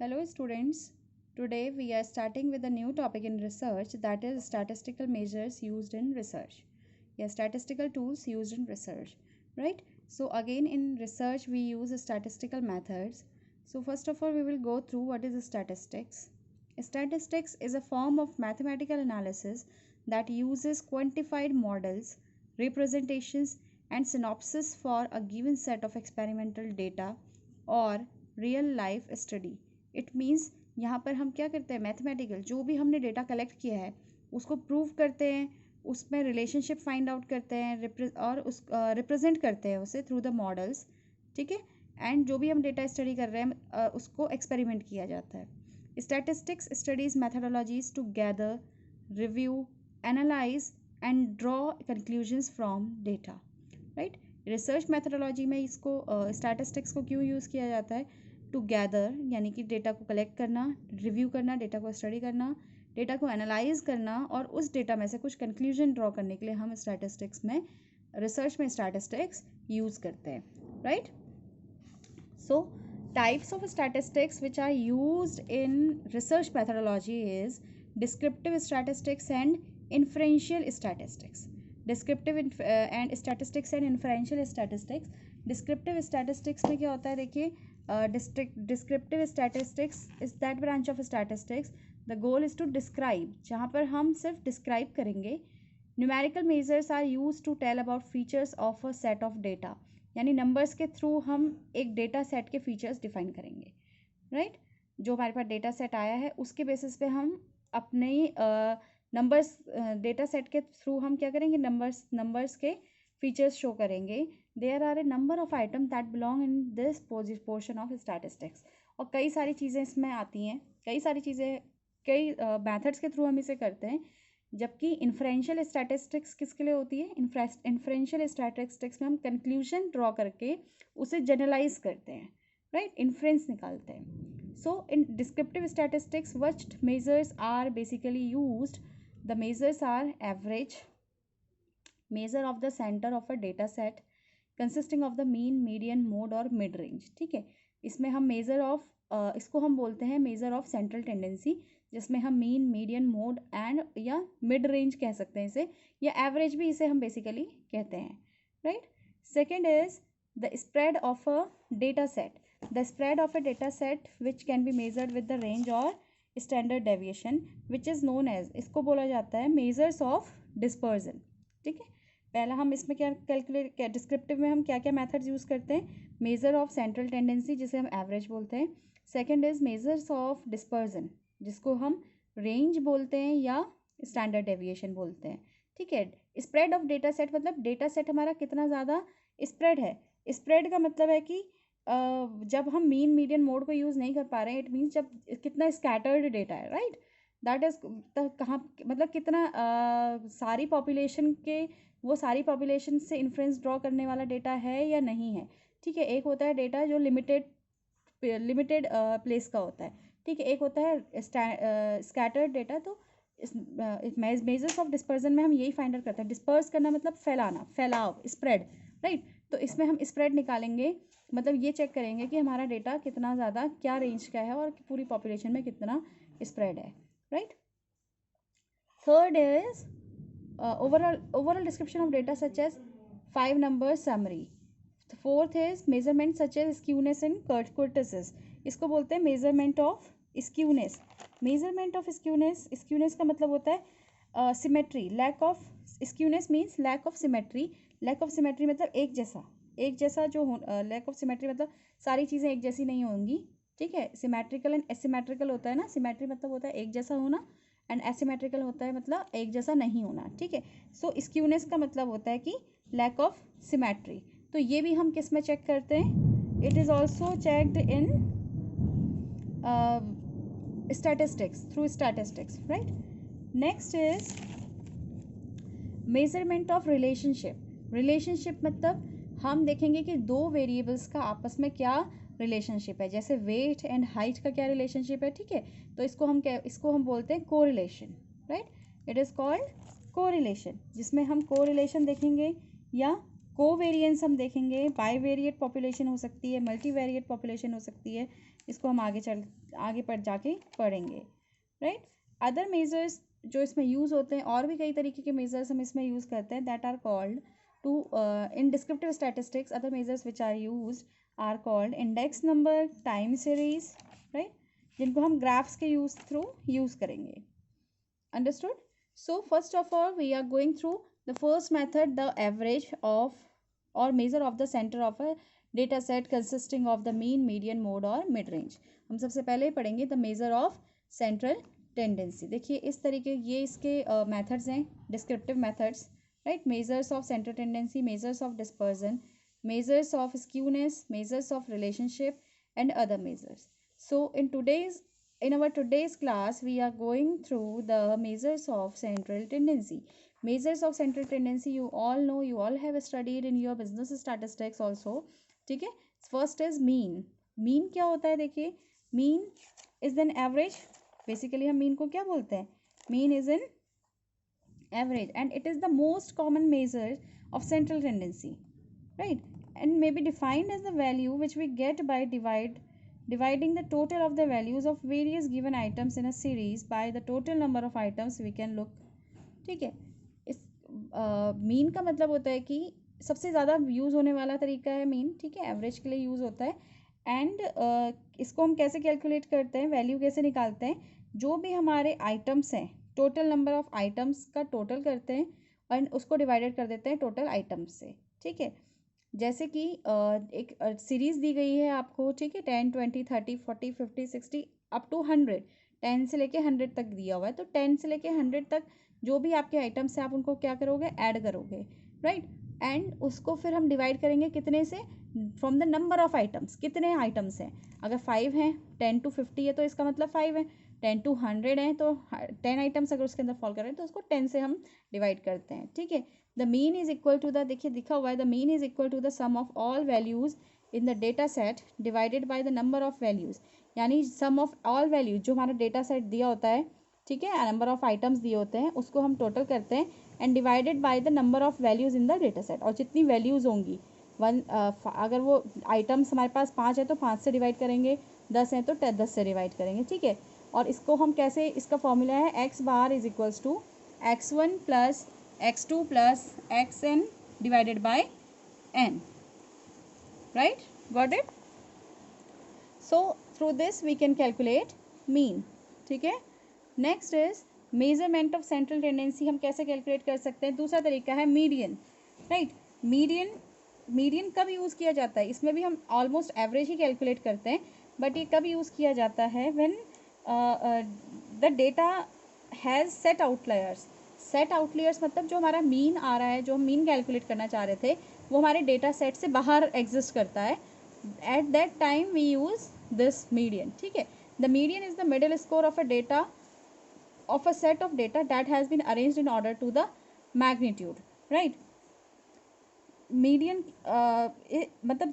Hello students. Today we are starting with a new topic in research, that is statistical measures used in research. Yeah, statistical tools used in research, right? So again in research we use statistical methods. So first of all we will go through what is statistics. Statistics is a form of mathematical analysis that uses quantified models, representations and synopsis for a given set of experimental data or real life study. It means यहाँ पर हम क्या करते हैं, mathematical जो भी हमने data collect किया है उसको प्रूव करते हैं, उसमें रिलेशनशिप फाइंड आउट करते हैं और उस रिप्रेजेंट करते हैं उसे थ्रू द मॉडल्स. ठीक है. एंड जो भी हम डेटा स्टडी कर रहे हैं उसको एक्सपेरिमेंट किया जाता है. Statistics studies methodologies to gather, review, analyse and draw conclusions from data. Right. Research methodology में इसको स्टैटिस्टिक्स को क्यों यूज़ किया जाता है? टू गैदर यानी कि डेटा को कलेक्ट करना, रिव्यू करना, डेटा को स्टडी करना, डेटा को एनालाइज करना और उस डेटा में से कुछ कंक्लूजन ड्रॉ करने के लिए हम स्टैटिस्टिक्स में, रिसर्च में स्टैटिस्टिक्स यूज़ करते हैं. Right. So types of statistics which are used in research methodology is descriptive statistics and inferential statistics. Descriptive and statistics and inferential statistics. Descriptive statistics में क्या होता है, देखिए, descriptive statistics is that branch of statistics. The goal is to describe, जहाँ पर हम सिर्फ describe करेंगे. Numerical measures are used to tell about features of a set of data. यानी numbers के थ्रू हम एक data set के features define करेंगे. Right? जो हमारे पास data set आया है उसके basis पे हम अपने numbers data set के थ्रू हम क्या करेंगे, numbers के features show करेंगे. There are a number of items that belong in this portion of statistics. और कई सारी चीज़ें इसमें आती हैं, कई सारी चीज़ें कई मेथड्स के थ्रू हम इसे करते हैं. जबकि इन्फ्रेंशियल स्टैटिस्टिक्स किसके लिए होती है? इन्फ्रेंशियल स्टैटिस्टिक्स में हम कंक्लूजन ड्रॉ करके उसे जनरलाइज करते हैं. राइट. इन्फ्रेंस निकालते हैं. So in descriptive statistics which measures are basically used. The measures are average, measure of the center of a data set consisting of the mean, median, mode और mid range. ठीक है. इसमें हम measure of इसको हम बोलते हैं measure of central tendency, जिसमें हम मीन, मीडियन, मोड एंड या मिड रेंज कह सकते हैं इसे, या एवरेज भी इसे हम बेसिकली कहते हैं. Right. Second is the spread of a data set. The spread of a data set which can be measured with the range और standard deviation which is known as, इसको बोला जाता है मेजर्स ऑफ डिस्पर्जन. ठीक है. पहला हम इसमें क्या कैलकुलेट, डिस्क्रिप्टिव में हम क्या क्या मेथड्स यूज़ करते हैं? मेजर ऑफ सेंट्रल टेंडेंसी जिसे हम एवरेज बोलते हैं. Second is measures of dispersion जिसको हम रेंज बोलते हैं या स्टैंडर्ड डेविएशन बोलते हैं. ठीक है. स्प्रेड ऑफ डेटा सेट मतलब डेटा सेट हमारा कितना ज़्यादा स्प्रेड है. स्प्रेड का मतलब है कि जब हम मीन, मीडियन, मोड को यूज़ नहीं कर पा रहे हैं, इट मीन्स जब कितना स्कैटर्ड डेटा है. राइट. दैट इज कहाँ, मतलब कितना सारी पॉपुलेशन के, वो सारी पॉपुलेशन से इन्फ्लुएंस ड्रॉ करने वाला डेटा है या नहीं है. ठीक है. एक होता है डेटा जो लिमिटेड प्लेस का होता है. ठीक है. एक होता है स्कैटर्ड डेटा. तो मेजर्स ऑफ डिस्पर्जन में हम यही फाइंड आउट करते हैं. डिस्पर्स करना मतलब फैलाना, फैलाव, स्प्रेड. राइट. तो इसमें हम स्प्रेड निकालेंगे, मतलब ये चेक करेंगे कि हमारा डेटा कितना ज़्यादा क्या रेंज का है और पूरी पॉपुलेशन में कितना स्प्रेड है. Right. Third is overall description of data such as 5 numbers summary. The fourth is measurement such as skewness and kurtosis. इसको बोलते हैं measurement of skewness. measurement of skewness का मतलब होता है symmetry. lack of skewness means lack of symmetry. lack of symmetry मतलब एक जैसा जो lack of symmetry मतलब सारी चीज़ें एक जैसी नहीं होंगी. ठीक है. symmetrical and asymmetrical होता है ना. symmetry मतलब होता है एक जैसा होना एंड एसिमेट्रिकल होता है मतलब एक जैसा नहीं होना. ठीक है. सो स्क्यूनेस का मतलब होता है कि लैक ऑफ सिमेट्री. तो ये भी हम किस में चेक करते हैं? It is also checked in statistics, through statistics. Right. Next is measurement of relationship मतलब हम देखेंगे कि दो वेरिएबल्स का आपस में क्या रिलेशनशिप है. जैसे वेट एंड हाइट का क्या रिलेशनशिप है. ठीक है. तो इसको हम बोलते हैं correlation. Right. It is called correlation, जिसमें हम कोरिलेशन देखेंगे या कोवेरिएंस हम देखेंगे. बाईवेरिएट पॉपुलेशन हो सकती है, मल्टीवेरिएट पॉपुलेशन हो सकती है. इसको हम आगे पढ़ जाके पढ़ेंगे, राइट। अदर मेजर्स जो इसमें यूज़ होते हैं, और भी कई तरीके के मेजर्स हम इसमें यूज़ करते हैं, that are called to in descriptive statistics other measures which are use are called index number, time series, right, जिनको हम ग्राफ्स के थ्रू यूज़ करेंगे। Understood? So first of all we are going through the first method, the average of or measure of the center of a data set consisting of the mean, median, mode और mid range। हम सबसे पहले पढ़ेंगे the measure of central tendency। देखिए इस तरीके ये इसके methods हैं, descriptive methods, right? Measures of central tendency, measures of dispersion, measures of skewness, measures of relationship and other measures। So in our today's class we are going through the measures of central tendency। measures of central tendency you all know, you all have studied in your business statistics also, ठीक है। first is mean। mean क्या होता है, देखिए mean is an average, basically हम mean को क्या बोलते हैं, mean is an average and it is the most common measure of central tendency, right, and may be defined as the value which we get by dividing the total of the values of various given items in a series by the total number of items we can look, ठीक है। इस mean का मतलब होता है कि सबसे ज़्यादा यूज़ होने वाला तरीका है मीन, ठीक है, एवरेज के लिए यूज़ होता है। एंड इसको हम कैसे कैलकुलेट करते हैं, वैल्यू कैसे निकालते हैं, जो भी हमारे आइटम्स हैं टोटल नंबर ऑफ आइटम्स का टोटल करते हैं और उसको डिवाइडेड कर देते हैं टोटल आइटम्स से, ठीक है। जैसे कि एक सीरीज़ दी गई है आपको, ठीक है, 10 20 30 40 50 60 अप टू 100, 10 से लेके 100 तक दिया हुआ है, तो 10 से लेके 100 तक जो भी आपके आइटम्स हैं आप उनको क्या करोगे, ऐड करोगे, राइट। एंड उसको फिर हम डिवाइड करेंगे कितने से, from the number of items, कितने आइटम्स हैं। अगर 5 हैं, 10 to 50 है तो इसका मतलब 5 है, 10 to 100 है तो 10 आइटम्स अगर उसके अंदर फॉल कर रहे हैं तो उसको 10 से हम डिवाइड करते हैं, ठीक है। The mean is equal to the, देखिए दिखा हुआ है, the mean is equal to the sum of all values in the data set divided by the number of values, यानी सम ऑफ ऑल वैल्यूज जो हमारा डेटा सेट दिया होता है, ठीक है, नंबर ऑफ आइटम्स दिए होते हैं उसको हम टोटल करते हैं and divided by the number of values in the data set, और जितनी वैल्यूज होंगी अगर वो आइटम्स हमारे पास 5 है तो 5 से डिवाइड करेंगे, 10 है तो 10 से डिवाइड करेंगे, ठीक है। और इसको हम कैसे, इसका फॉर्मूला है x bar is equals to x1 plus x2 plus xn divided by n, right, got it? So through this we can calculate mean, ठीक है। Next is measurement of central tendency, हम कैसे कैलकुलेट कर सकते हैं, दूसरा तरीका है मीडियन, राइट। मीडियन कब यूज़ किया जाता है, इसमें भी हम ऑलमोस्ट एवरेज ही कैलकुलेट करते हैं, बट ये कब यूज़ किया जाता है, when the data has set outliers. Set outliers मतलब जो हमारा मीन आ रहा है, जो हम मीन कैलकुलेट करना चाह रहे थे वो हमारे डेटा सेट से बाहर एग्जिस्ट करता है, at that time we use this median, ठीक है। The median is the middle score of a data of a set of data that has been arranged in order to the magnitude, right। Median मतलब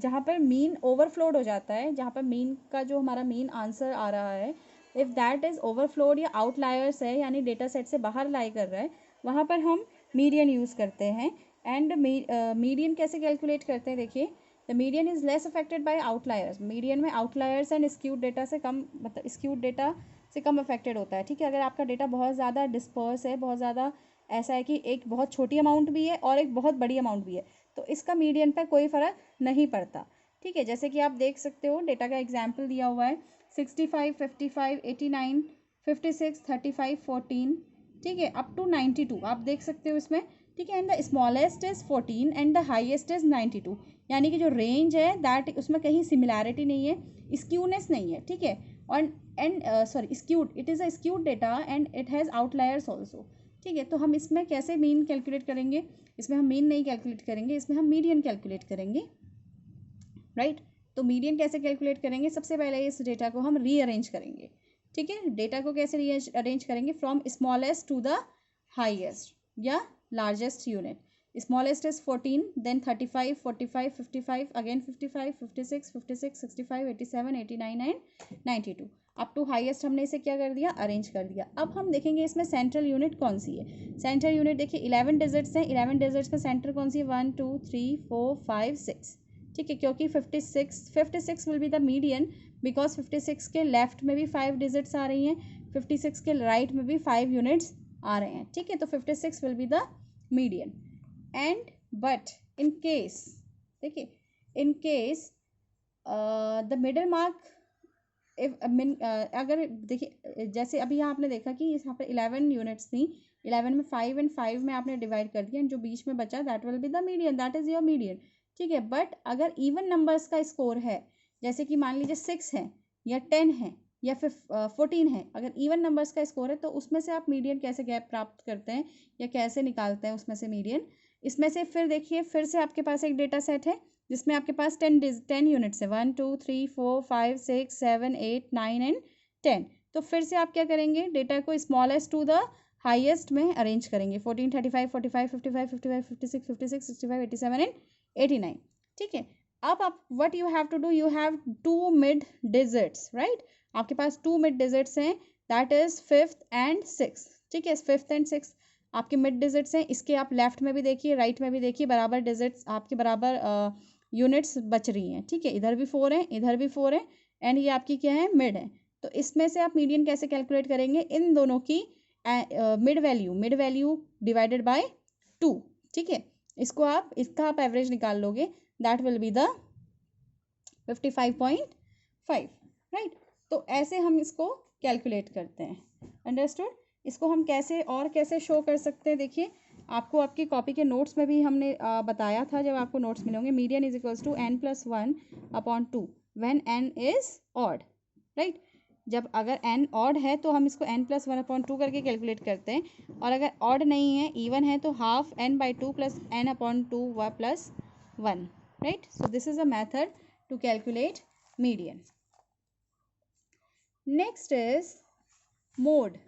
जहाँ पर mean overflowed हो जाता है, जहाँ पर मीन का जो हमारा मीन आंसर आ रहा है, इफ़ दैट इज़ ओवरफ्लोड या आउटलायर्स है, यानी डेटा सेट से बाहर लाई कर रहा है, वहाँ पर हम मीडियन यूज़ करते हैं। एंड मीडियन कैसे कैलकुलेट करते हैं, देखिए the median is less affected by outliers. Median में आउटलायर्स एंड स्क्यूड डेटा से कम, मतलब स्क्यूड डेटा से कम अफेक्टेड होता है, ठीक है। अगर आपका डेटा बहुत ज़्यादा डिस्पर्स है, बहुत ज़्यादा ऐसा है कि एक बहुत छोटी अमाउंट भी है और एक बहुत बड़ी अमाउंट भी है, तो इसका मीडियन पर कोई फ़र्क नहीं पड़ता, ठीक है। जैसे कि आप देख सकते हो डेटा का एग्जाम्पल दिया हुआ है 65 55 89 56 35 14, ठीक है, अप टू 92 आप देख सकते हो इसमें, ठीक है। And the smallest is 14 and the highest is 92, यानी कि जो रेंज है दैट उसमें कहीं सिमिलैरिटी नहीं है, स्क्यूनेस नहीं है, ठीक है। और skewed, it is a skewed data and it has outliers also, ठीक है। तो हम इसमें कैसे मीन कैलकुलेट करेंगे, इसमें हम मीन नहीं कैलकुलेट करेंगे, इसमें हम मीडियन कैलकुलेट करेंगे, राइट। तो मीडियन कैसे कैलकुलेट करेंगे, सबसे पहले इस डेटा को हम रीअरेंज करेंगे, ठीक है। डेटा को कैसे रीअरेंज करेंगे, from smallest to the highest या largest unit. Smallest is 14, then 35 45 55 again 55 56 56 65 87 89 and 92 up to highest हमने इसे क्या कर दिया, अरेंज कर दिया। अब हम देखेंगे इसमें सेंट्रल यूनिट कौन सी है। सेंट्रल यूनिट देखिए 11 डिजिट्स हैं, 11 डिजिट्स में सेंटर कौन सी है, 1 2 3 4 5 6, ठीक है, क्योंकि 56 will be the median because 56 के लेफ्ट में भी 5 डिजिट्स आ रही हैं, 56 के राइट में भी 5 यूनिट्स आ रहे हैं। ठीक है, तो 56 will be the median. And but in case, देखिए, in case the middle mark if अगर देखिए, जैसे अभी यहाँ आपने देखा कि यहाँ पर 11 यूनिट्स थी, 11 में 5 एंड 5 में आपने डिवाइड कर दिया, जो बीच में बचा that will be the median, that is your median. ठीक है, बट अगर इवन नंबर्स का स्कोर है, जैसे कि मान लीजिए 6 है या 10 है या फिर 14 है, अगर इवन नंबर्स का स्कोर है तो उसमें से आप मीडियन कैसे गैप प्राप्त करते हैं या कैसे निकालते हैं उसमें से मीडियन। इसमें से फिर देखिए, फिर से आपके पास एक डेटा सेट है जिसमें आपके पास 10 यूनिट्स है, 1 2 3 4 5 6 7 8 9 एंड 10। तो फिर से आप क्या करेंगे, डेटा को स्मॉलेस्ट टू द हाईएस्ट में अरेंज करेंगे, 14 35 45 55 55 56 56 65 87 एंड 89। ठीक है, अब आप what you have to do, you have 2 mid digits, right. आपके पास 2 मिड डिजिट्स हैं, that is 5th and 6th। ठीक है, 5th एंड 6th आपके मिड डिजिट्स हैं। इसके आप लेफ्ट में भी देखिए, राइट में भी देखिए, बराबर डिजिट्स आपके बराबर यूनिट्स बच रही हैं। ठीक है, इधर भी 4 हैं, इधर भी 4 है एंड ये आपकी क्या है, मिड है। तो इसमें से आप मीडियन कैसे कैलकुलेट करेंगे, इन दोनों की मिड वैल्यू डिवाइडेड बाय 2। ठीक है, इसका आप एवरेज निकाल लोगे, that will be the 55.5, right. तो ऐसे हम इसको कैलकुलेट करते हैं, अंडरस्टूड। इसको हम कैसे शो कर सकते हैं, देखिए, आपको आपकी कॉपी के नोट्स में भी हमने बताया था, जब आपको नोट्स मिलेंगे, median is equals to n+1/2 when n is odd, right. जब अगर n ऑड है तो हम इसको n+1/2 करके कैलकुलेट करते हैं, और अगर ऑड नहीं है, इवन है, तो half n/2 + n/2 + 1, right. So this is a method to calculate median. Next is mode.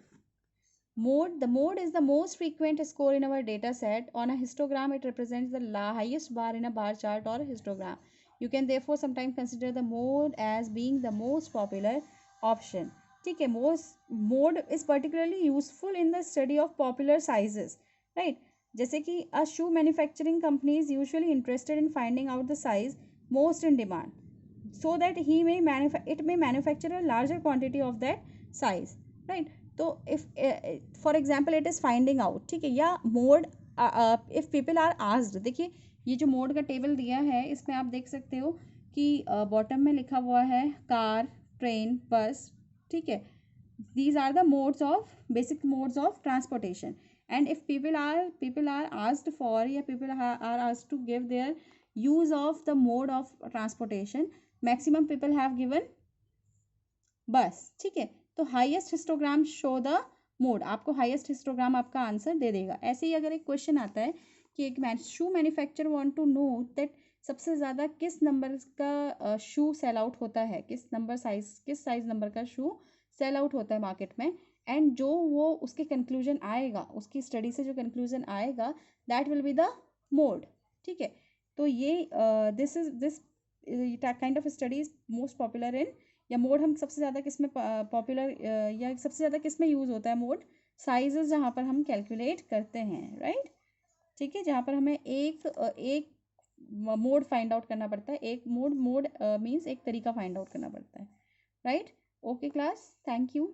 The mode is the most frequent score in our data set. On a histogram, it represents the highest bar in a bar chart or histogram. You can therefore sometimes consider the mode as being the most popular option. ठीक है, mode is particularly useful in the study of popular sizes, right? जैसे कि a shoe manufacturing company is usually interested in finding out the size most in demand, so that it may manufacture a larger quantity of that size, right? तो if for example it is finding out, ठीक है, या mode if people are asked, देखिए, ये जो mode का table दिया है इसमें आप देख सकते हो कि बॉटम में लिखा हुआ है कार, ट्रेन, बस। ठीक है, these are the basic modes of transportation, and if people are asked for, या people are asked to give their use of the mode of transportation, maximum people have given bus। ठीक है, तो highest histogram show the mode, आपको highest histogram आपका answer दे देगा। ऐसे ही अगर एक क्वेश्चन आता है कि एक shoe manufacture want to know that सबसे ज़्यादा किस नंबर का शू सेल आउट होता है, किस साइज नंबर का शू सेल आउट होता है मार्केट में, एंड जो वो उसके कंक्लूजन आएगा, उसकी स्टडी से जो कंक्लूजन आएगा, that will be the mode. ठीक है, तो ये this kind of study is most popular in, या मोड हम सबसे ज़्यादा किस में पॉपुलर या सबसे ज़्यादा किस में यूज़ होता है मोड, साइजेस जहाँ पर हम कैलकुलेट करते हैं, राइट। ठीक है, जहाँ पर हमें एक मोड फाइंड आउट करना पड़ता है, एक मोड मीन्स एक तरीका फाइंड आउट करना पड़ता है, right. Okay class, thank you.